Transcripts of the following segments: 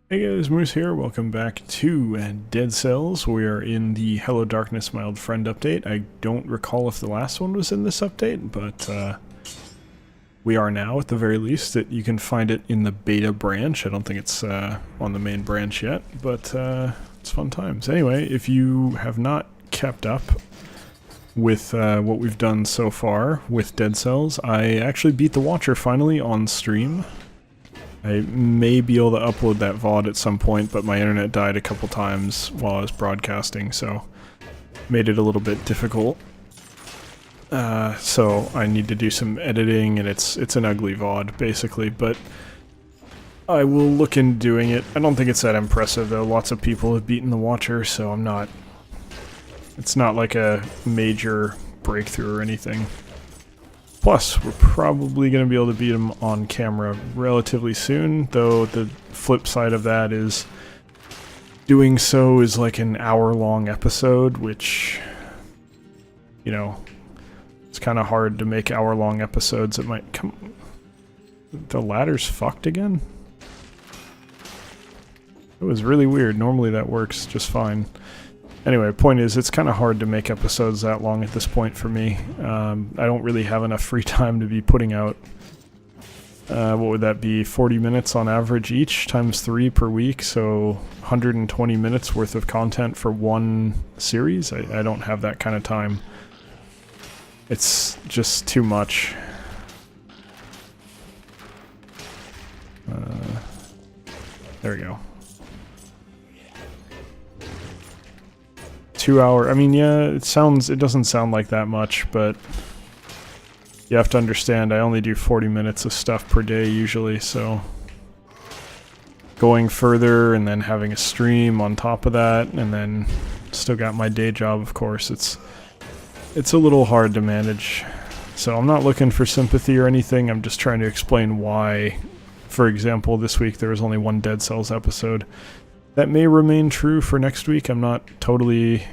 Hey guys, Moose here. Welcome back to Dead Cells. We are in the Hello Darkness My Old Friend update. I don't recall if the last one was in this update, but we are now at the very least. You can find it in the beta branch. I don't think it's on the main branch yet, but it's fun times. Anyway, if you have not kept up with what we've done so far with Dead Cells, I actually beat the Watcher finally on stream. I may be able to upload that VOD at some point, but my internet died a couple times while I was broadcasting, so made it a little bit difficult. So I need to do some editing, and it's an ugly VOD, basically, but I will look into doing it. I don't think it's that impressive, though. Lots of people have beaten the Watcher, so I'm not... It's not like a major breakthrough or anything. Plus, we're probably going to be able to beat him on camera relatively soon, though the flip side of that is doing so is like an hour-long episode, which, you know, it's kind of hard to make hour-long episodes. It might come... The ladder's fucked again? It was really weird. Normally that works just fine. Anyway, point is, it's kind of hard to make episodes that long at this point for me. I don't really have enough free time to be putting out, what would that be, 40 minutes on average each, times 3 per week, so 120 minutes worth of content for one series. I don't have that kind of time. It's just too much. There we go. 2 hour, I mean, yeah, it doesn't sound like that much, but you have to understand I only do 40 minutes of stuff per day usually, so going further and then having a stream on top of that, and then still got my day job, of course, it's a little hard to manage. So I'm not looking for sympathy or anything, I'm just trying to explain why, for example, this week there was only one Dead Cells episode. That may remain true for next week. I'm not totally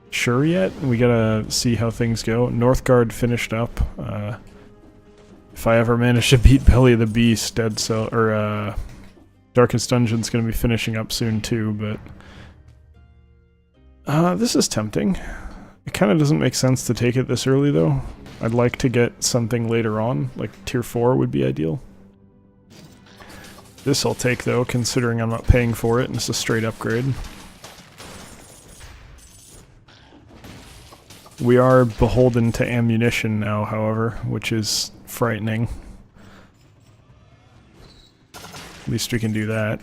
sure yet. We gotta see how things go. Northgard finished up. If I ever manage to beat Belly of the Beast, Dead Cell or Darkest Dungeon's gonna be finishing up soon too. But this is tempting. It kind of doesn't make sense to take it this early though. I'd like to get something later on, like tier 4 would be ideal. This I'll take though, considering I'm not paying for it and it's a straight upgrade. We are beholden to ammunition now, however, which is frightening. At least we can do that.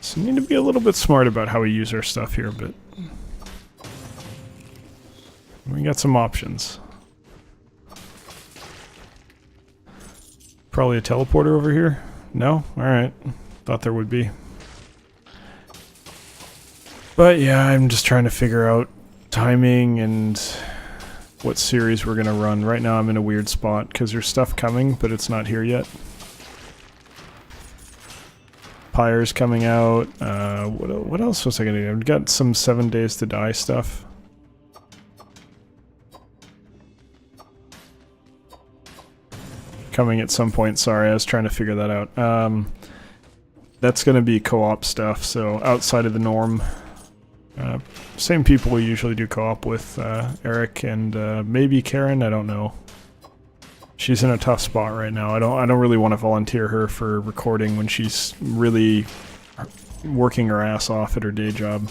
So we need to be a little bit smart about how we use our stuff here, but we got some options. Probably a teleporter over here? No? Alright. Thought there would be. But yeah, I'm just trying to figure out timing and what series we're going to run. Right now I'm in a weird spot because there's stuff coming, but it's not here yet. Pyre's coming out. What else was I going to do? I've got some 7 Days to Die stuff. Coming at some point, sorry, I was trying to figure that out. That's going to be co-op stuff, so outside of the norm. Same people we usually do co-op with, Eric and maybe Karen, I don't know. She's in a tough spot right now. I don't really want to volunteer her for recording when she's really working her ass off at her day job.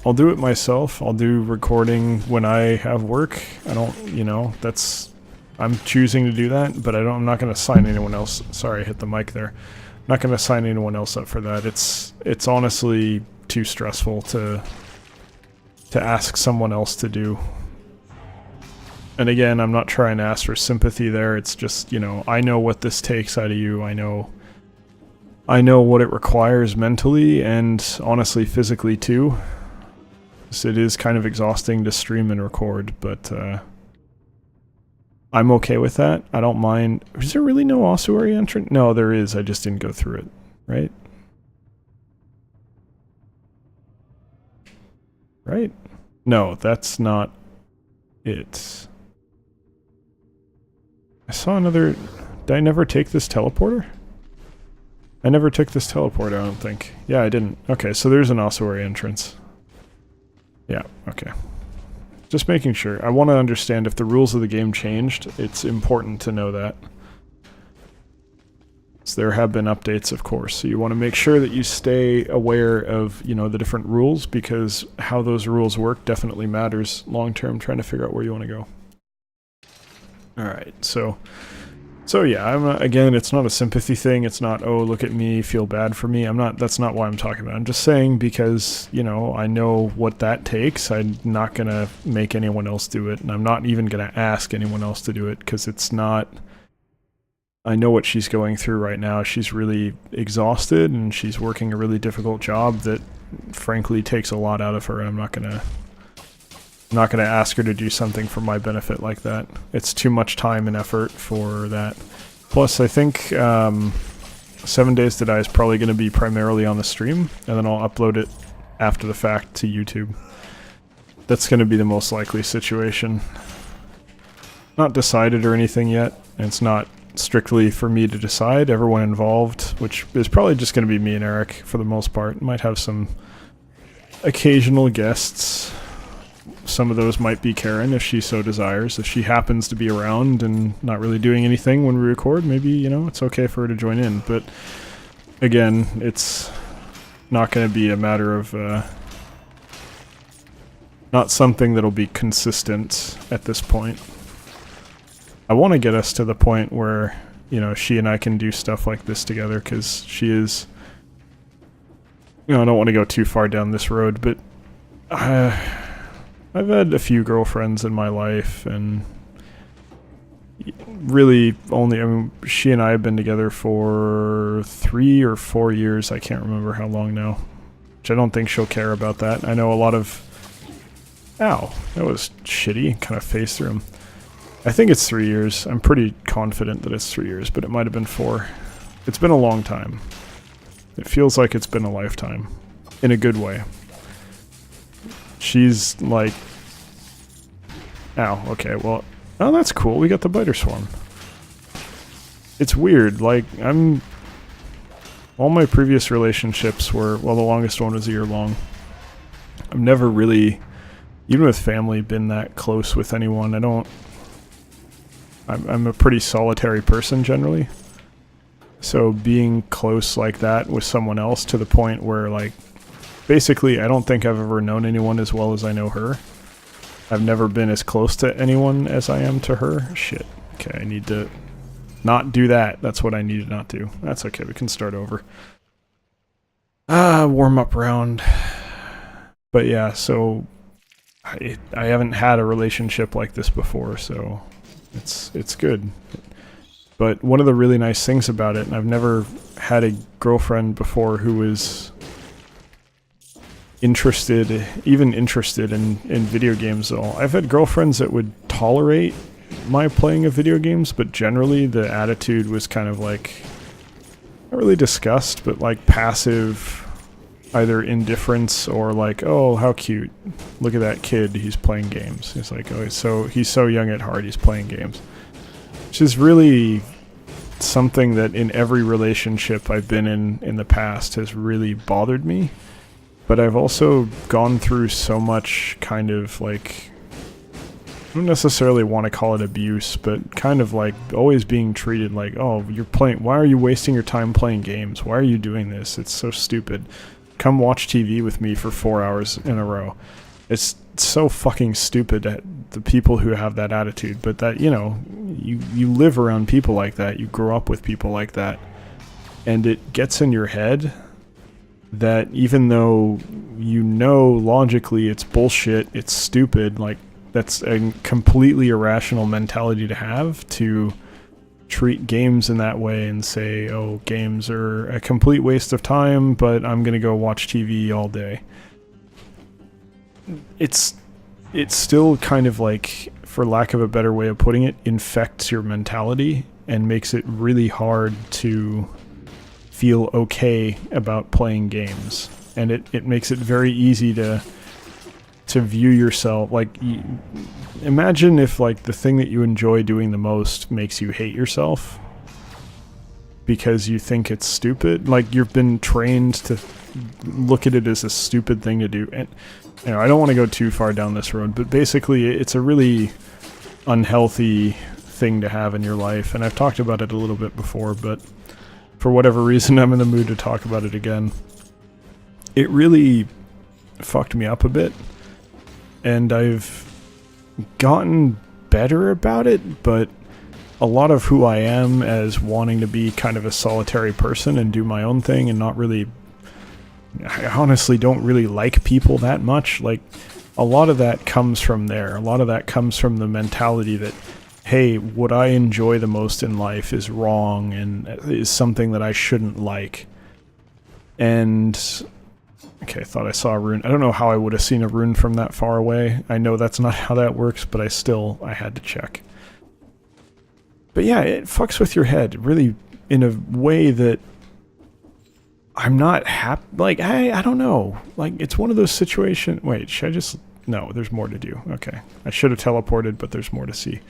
I'll do it myself. I'll do recording when I have work. I don't, you know, I'm choosing to do that, but I'm not going to sign anyone else. Sorry, I hit the mic there. I'm not going to sign anyone else up for that. It's honestly too stressful to ask someone else to do. And again, I'm not trying to ask for sympathy there. It's just, you know, I know what this takes out of you. I know what it requires mentally and honestly physically too. So it is kind of exhausting to stream and record, but I'm okay with that. I don't mind. Is there really no ossuary entrant? No, there is. I just didn't go through it, right? Right? No, that's not it. I saw another Did I never take this teleporter? I never took this teleporter, I don't think. Yeah, I didn't. Okay, so there's an ossuary entrance. Yeah, okay. Just making sure. I want to understand if the rules of the game changed. It's important to know that. So there have been updates, of course. So you want to make sure that you stay aware of, you know, the different rules, because how those rules work definitely matters long term, trying to figure out where you want to go. Alright, so yeah, again, it's not a sympathy thing. It's not, oh, look at me, feel bad for me. That's not why I'm talking about. I'm just saying because, you know, I know what that takes. I'm not going to make anyone else do it, and I'm not even going to ask anyone else to do it, because it's not... I know what she's going through right now. She's really exhausted, and she's working a really difficult job that, frankly, takes a lot out of her, and I'm not gonna ask her to do something for my benefit like that. It's too much time and effort for that. Plus, I think 7 Days to Die is probably going to be primarily on the stream, and then I'll upload it after the fact to YouTube. That's going to be the most likely situation. Not decided or anything yet, and it's not strictly for me to decide. Everyone involved, which is probably just going to be me and Eric for the most part. Might have some occasional guests. Some of those might be Karen if she so desires. If she happens to be around and not really doing anything when we record, maybe, you know, it's okay for her to join in. But again, it's not going to be a matter of not something that'll be consistent at this point. I want to get us to the point where, you know, she and I can do stuff like this together, because she is... You know, I don't want to go too far down this road, but I've had a few girlfriends in my life, and really only... I mean, she and I have been together for 3 or 4 years. I can't remember how long now, which I don't think she'll care about that. I know a lot of... Ow, that was shitty. Kind of phased through him. I think it's 3 years. I'm pretty confident that it's 3 years, but it might have been 4. It's been a long time. It feels like it's been a lifetime. In a good way. She's like... Ow, okay, well... Oh, that's cool. We got the biter swarm. It's weird. Like, all my previous relationships were... Well, the longest one was a year long. I've never really, even with family, been that close with anyone. I'm a pretty solitary person generally, so being close like that with someone else to the point where, like, basically I don't think I've ever known anyone as well as I know her. I've never been as close to anyone as I am to her. Shit. Okay, I need to not do that. That's what I need to not do. That's okay, we can start over. Warm-up round. But yeah, so I haven't had a relationship like this before, so... It's good. But one of the really nice things about it, and I've never had a girlfriend before who was interested in video games at all. I've had girlfriends that would tolerate my playing of video games, but generally the attitude was kind of like, not really disgust, but like passive, either indifference or like, oh, how cute. Look at that kid, he's playing games. It's like, oh, he's so young at heart, he's playing games. Which is really something that in every relationship I've been in the past has really bothered me. But I've also gone through so much kind of like, I don't necessarily want to call it abuse, but kind of like always being treated like, oh, you're playing, why are you wasting your time playing games? Why are you doing this? It's so stupid. Come watch TV with me for 4 hours in a row. It's so fucking stupid at the people who have that attitude, but that, you know, you live around people like that, you grow up with people like that, and it gets in your head that even though you know logically it's bullshit, it's stupid, like that's a completely irrational mentality to have, to treat games in that way and say, oh, games are a complete waste of time, but I'm gonna go watch TV all day. It's still kind of like, for lack of a better way of putting it, infects your mentality and makes it really hard to feel okay about playing games. And it makes it very easy to view yourself, like, imagine if like the thing that you enjoy doing the most makes you hate yourself. because you think it's stupid. Like, you've been trained to look at it as a stupid thing to do. And you know, I don't want to go too far down this road, but basically it's a really unhealthy thing to have in your life, and I've talked about it a little bit before, but for whatever reason I'm in the mood to talk about it again. It really fucked me up a bit, and I've gotten better about it, but a lot of who I am as wanting to be kind of a solitary person and do my own thing and not really... I honestly don't really like people that much. Like, a lot of that comes from there. A lot of that comes from the mentality that, hey, what I enjoy the most in life is wrong and is something that I shouldn't like. And... okay, I thought I saw a rune. I don't know how I would have seen a rune from that far away. I know that's not how that works, but I had to check. But yeah, it fucks with your head, really, in a way that I'm not happy. Like, I don't know. Like, it's one of those situations... wait, should I just... no, there's more to do. Okay. I should have teleported, but there's more to see.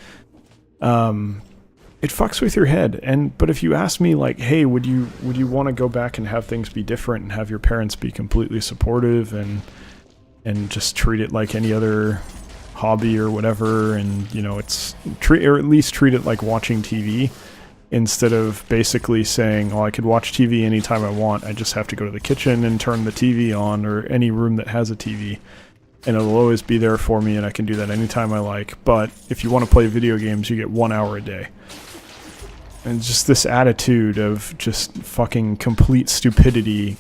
It fucks with your head. But if you ask me, like, hey, would you want to go back and have things be different and have your parents be completely supportive and just treat it like any other hobby or whatever, and, you know, or at least treat it like watching TV, instead of basically saying, oh, I could watch TV anytime I want, I just have to go to the kitchen and turn the TV on, or any room that has a TV, and it'll always be there for me, and I can do that anytime I like. But if you want to play video games, you get 1 hour a day. And just this attitude of just fucking complete stupidity,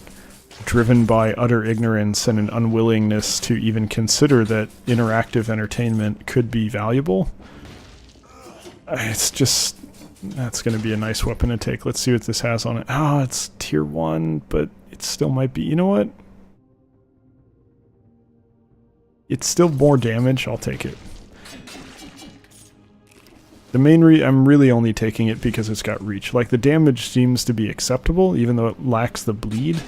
driven by utter ignorance and an unwillingness to even consider that interactive entertainment could be valuable. It's just... that's going to be a nice weapon to take. Let's see what this has on it. Ah, it's tier 1, but it still might be... you know what? It's still more damage. I'll take it. The main I'm really only taking it because it's got reach. Like, the damage seems to be acceptable, even though it lacks the bleed.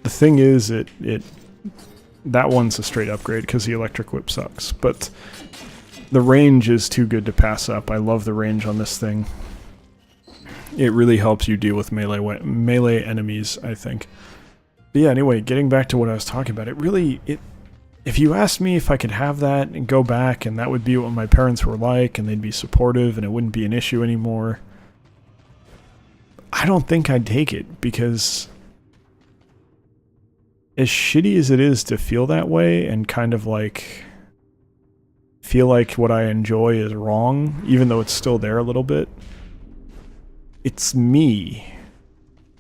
The thing is, that one's a straight upgrade because the electric whip sucks. But the range is too good to pass up. I love the range on this thing. It really helps you deal with melee enemies, I think. But yeah, anyway, getting back to what I was talking about, if you asked me if I could have that and go back and that would be what my parents were like and they'd be supportive and it wouldn't be an issue anymore, I don't think I'd take it, because as shitty as it is to feel that way and kind of like feel like what I enjoy is wrong, even though it's still there a little bit, it's me.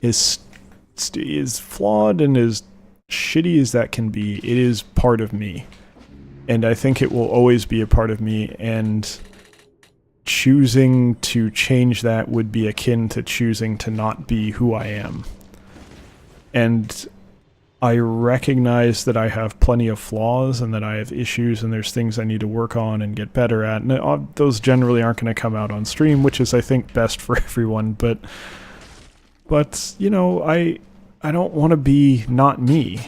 Is flawed and as shitty as that can be, it is part of me. And I think it will always be a part of me, and choosing to change that would be akin to choosing to not be who I am. And I recognize that I have plenty of flaws and that I have issues and there's things I need to work on and get better at. And those generally aren't going to come out on stream, which is, I think, best for everyone. But you know, I don't want to be not me.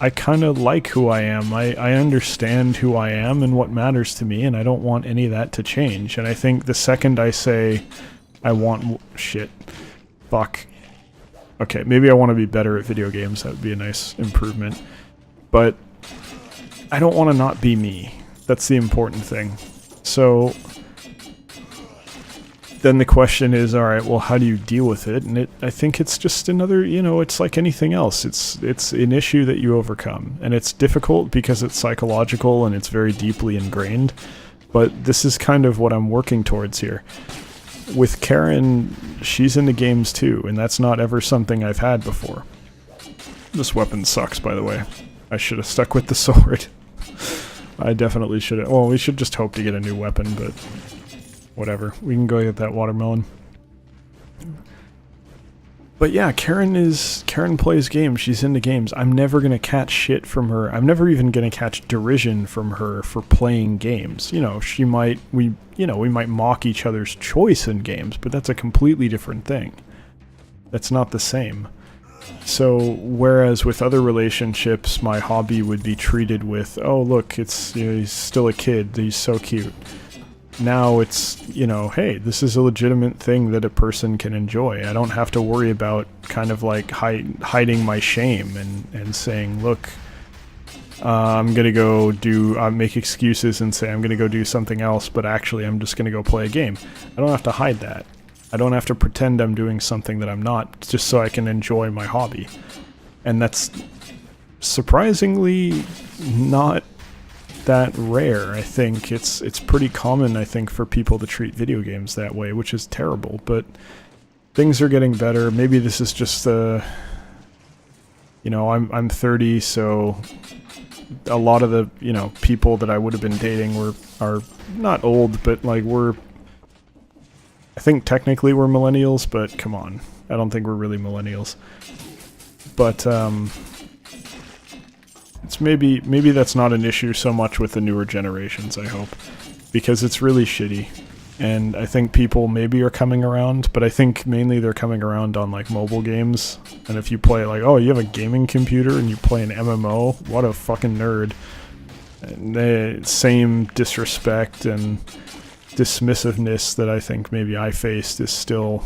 I kind of like who I am. I understand who I am and what matters to me, and I don't want any of that to change. And I think the second I say I want... shit. Fuck. Okay, maybe I want to be better at video games. That would be a nice improvement. But I don't want to not be me. That's the important thing. So then the question is, all right, well, how do you deal with it? And I think it's just another, you know, it's like anything else. It's an issue that you overcome. And it's difficult because it's psychological and it's very deeply ingrained. But this is kind of what I'm working towards here. With Karen, she's into games too, and that's not ever something I've had before. This weapon sucks, by the way. I should have stuck with the sword. I definitely should have. Well, we should just hope to get a new weapon, but whatever. We can go get that watermelon. But yeah, Karen plays games. She's into games. I'm never going to catch shit from her. I'm never even going to catch derision from her for playing games. You know, we might mock each other's choice in games, but that's a completely different thing. That's not the same. So, whereas with other relationships, my hobby would be treated with, oh, look, it's, you know, he's still a kid, he's so cute. now it's, you know, hey, this is a legitimate thing that a person can enjoy. I don't have to worry about kind of like hiding my shame and saying, look, I'm going to go make excuses and say I'm going to go do something else, but actually I'm just going to go play a game. I don't have to hide that. I don't have to pretend I'm doing something that I'm not, just so I can enjoy my hobby. And that's surprisingly not that rare. I think it's pretty common, I think, for people to treat video games that way, which is terrible, but things are getting better. Maybe this is just you know, I'm 30, so a lot of the, you know, people that I would have been dating are not old, but like I think technically we're millennials, but come on, I don't think we're really millennials. But it's maybe that's not an issue so much with the newer generations, I hope, because it's really shitty. And I think people maybe are coming around, but I think mainly they're coming around on like mobile games. And if you play like, oh, you have a gaming computer and you play an MMO, what a fucking nerd. And the same disrespect and dismissiveness that I think maybe I faced is still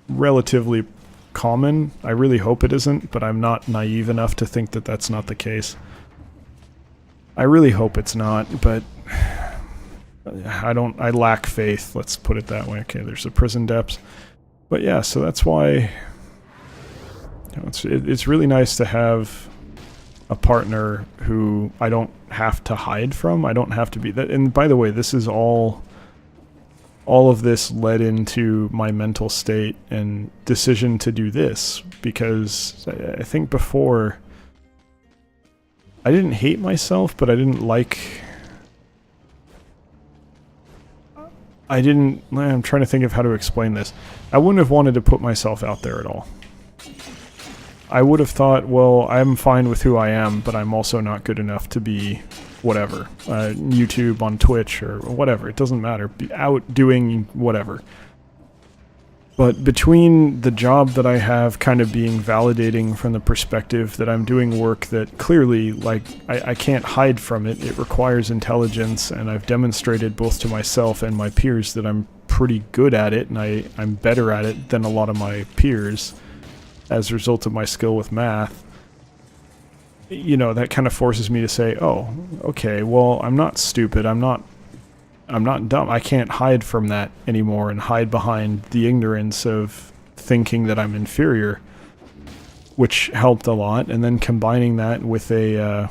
relatively common. I really hope it isn't, but I'm not naive enough to think that that's not the case. I really hope it's not, but I lack faith, let's put it that way. Okay, there's the prison depths. But yeah, so that's why, you know, it's really nice to have a partner who I don't have to hide from. I don't have to be that. And by the way, this is all of this led into my mental state and decision to do this, because I think before I didn't hate myself, but I didn't like... I'm trying to think of how to explain this. I wouldn't have wanted to put myself out there at all. I would have thought, well, I'm fine with who I am, but I'm also not good enough to be whatever. YouTube, on Twitch, or whatever. It doesn't matter. Be out doing whatever. But between the job that I have kind of being validating from the perspective that I'm doing work that clearly, like, I can't hide from it. It requires intelligence, and I've demonstrated both to myself and my peers that I'm pretty good at it, and I'm better at it than a lot of my peers as a result of my skill with math. You know, that kind of forces me to say, oh, okay, well, I'm not stupid, I'm not dumb. I can't hide from that anymore and hide behind the ignorance of thinking that I'm inferior, which helped a lot. And then combining that with a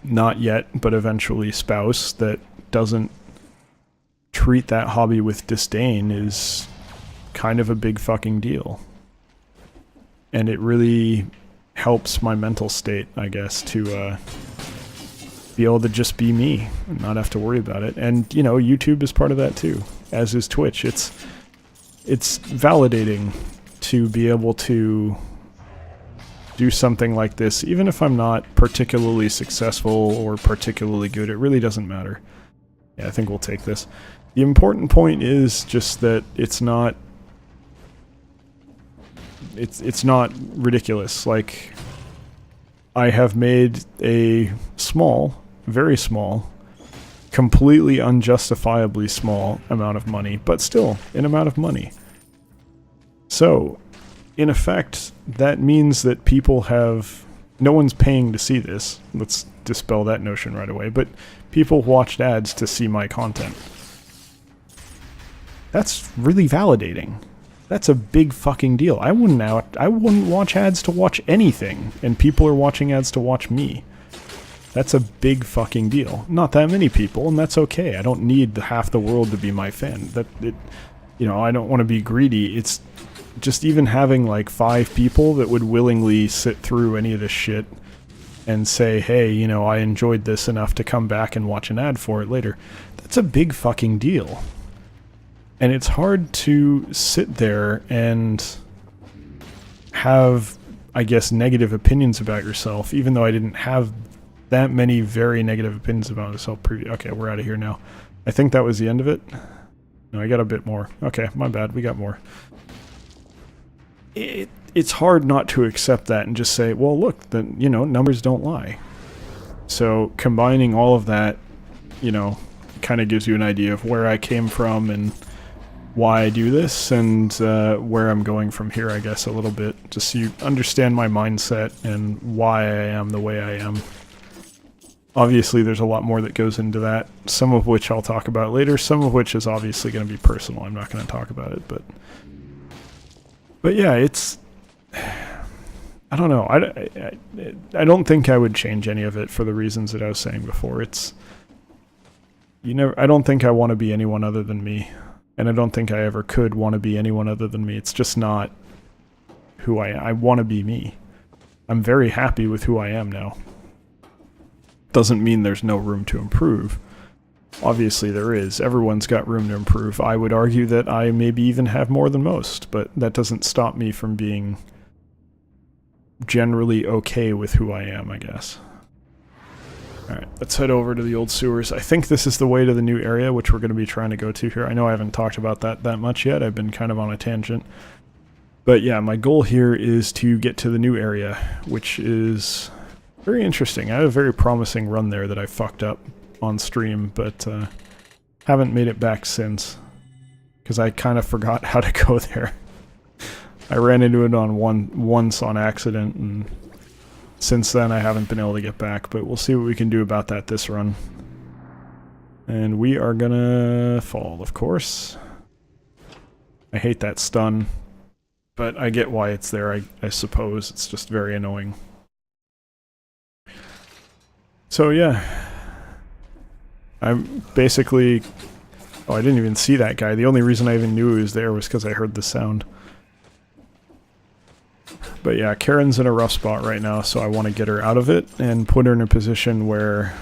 not yet, but eventually spouse that doesn't treat that hobby with disdain is kind of a big fucking deal. And it really helps my mental state, I guess, to be able to just be me and not have to worry about it. And, you know, YouTube is part of that too, as is Twitch. It's validating to be able to do something like this, even if I'm not particularly successful or particularly good. It really doesn't matter. Yeah, I think we'll take this. The important point is just that it's not ridiculous. Like, I have made a small, very small, completely unjustifiably small amount of money, but still an amount of money. So, in effect, that means that people have... No one's paying to see this. Let's dispel that notion right away. But people watched ads to see my content. That's really validating. That's a big fucking deal. I wouldn't watch ads to watch anything, and people are watching ads to watch me. That's a big fucking deal. Not that many people, and that's okay. I don't need half the world to be my fan. You know, I don't want to be greedy. It's just even having like 5 people that would willingly sit through any of this shit and say, hey, you know, I enjoyed this enough to come back and watch an ad for it later. That's a big fucking deal. And it's hard to sit there and have, I guess, negative opinions about yourself, even though I didn't have that many very negative opinions about myself previously. Okay, we're out of here now. I think that was the end of it. No, I got a bit more. Okay, my bad, we got more. It's hard not to accept that and just say, well, look, then, you know, numbers don't lie. So combining all of that, you know, it kind of gives you an idea of where I came from and why I do this, and where I'm going from here, I guess, a little bit, just so you understand my mindset and why I am the way I am. Obviously, there's a lot more that goes into that, some of which I'll talk about later, some of which is obviously going to be personal. I'm not going to talk about it, but yeah, it's... I don't know. I don't think I would change any of it for the reasons that I was saying before. It's... I don't think I want to be anyone other than me. And I don't think I ever could want to be anyone other than me. It's just not who I want to be me. I'm very happy with who I am now. Doesn't mean there's no room to improve. Obviously there is. Everyone's got room to improve. I would argue that I maybe even have more than most, but that doesn't stop me from being generally okay with who I am, I guess. Alright, let's head over to the old sewers. I think this is the way to the new area, which we're going to be trying to go to here. I know I haven't talked about that much yet. I've been kind of on a tangent. But yeah, my goal here is to get to the new area, which is very interesting. I had a very promising run there that I fucked up on stream, but haven't made it back since, because I kind of forgot how to go there. I ran into it on once on accident, and since then I haven't been able to get back, but we'll see what we can do about that this run. And we are gonna fall, of course. I hate that stun, but I get why it's there, I suppose. It's just very annoying. So yeah, I'm basically... Oh, I didn't even see that guy. The only reason I even knew he was there was because I heard the sound. But yeah, Karen's in a rough spot right now, so I want to get her out of it and put her in a position where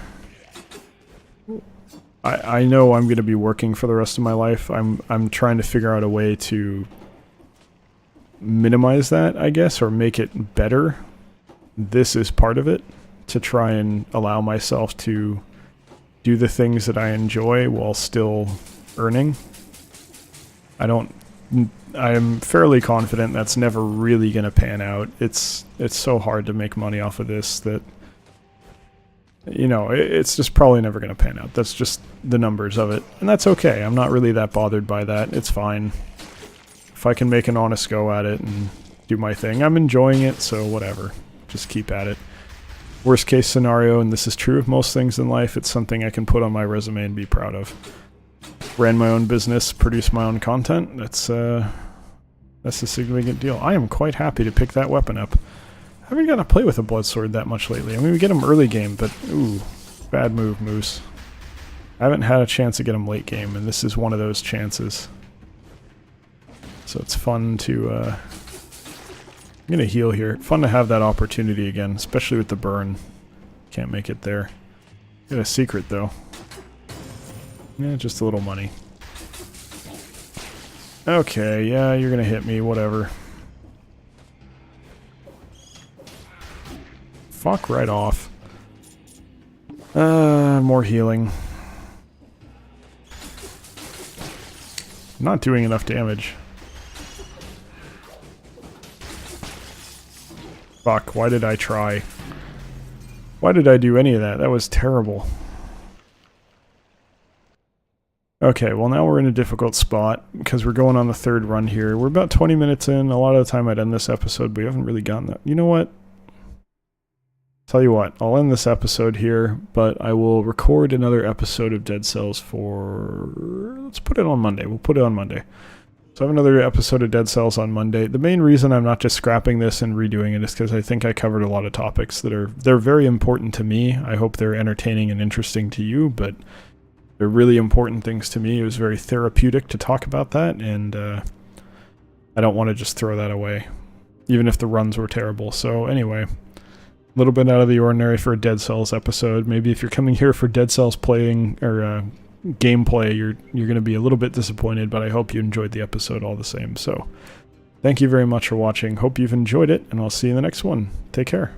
I know I'm going to be working for the rest of my life. I'm trying to figure out a way to minimize that, I guess, or make it better. This is part of it, to try and allow myself to do the things that I enjoy while still earning. I'm fairly confident that's never really going to pan out. It's so hard to make money off of this that, you know, it's just probably never going to pan out. That's just the numbers of it. And that's okay. I'm not really that bothered by that. It's fine. If I can make an honest go at it and do my thing, I'm enjoying it, so whatever. Just keep at it. Worst case scenario, and this is true of most things in life, it's something I can put on my resume and be proud of. Ran my own business, produced my own content. That's a significant deal. I am quite happy to pick that weapon up. I haven't gotten to play with a bloodsword that much lately. I mean, we get them early game, but ooh, bad move, Moose. I haven't had a chance to get them late game, and this is one of those chances. So it's fun to... I'm going to heal here. Fun to have that opportunity again, especially with the burn. Can't make it there. Get a secret, though. Yeah, just a little money. Okay, yeah, you're gonna hit me, whatever. Fuck right off. More healing. Not doing enough damage. Fuck, why did I try? Why did I do any of that? That was terrible. Okay, well now we're in a difficult spot because we're going on the third run here. We're about 20 minutes in. A lot of the time I'd end this episode, but we haven't really gotten that. You know what? Tell you what, I'll end this episode here, but I will record another episode of Dead Cells for... Let's put it on Monday. We'll put it on Monday. So I have another episode of Dead Cells on Monday. The main reason I'm not just scrapping this and redoing it is because I think I covered a lot of topics that they're very important to me. I hope they're entertaining and interesting to you, but they're really important things to me. It was very therapeutic to talk about that, and I don't want to just throw that away, even if the runs were terrible. So anyway, a little bit out of the ordinary for a Dead Cells episode. Maybe if you're coming here for Dead Cells playing or gameplay, you're going to be a little bit disappointed, but I hope you enjoyed the episode all the same. So thank you very much for watching. Hope you've enjoyed it, and I'll see you in the next one. Take care.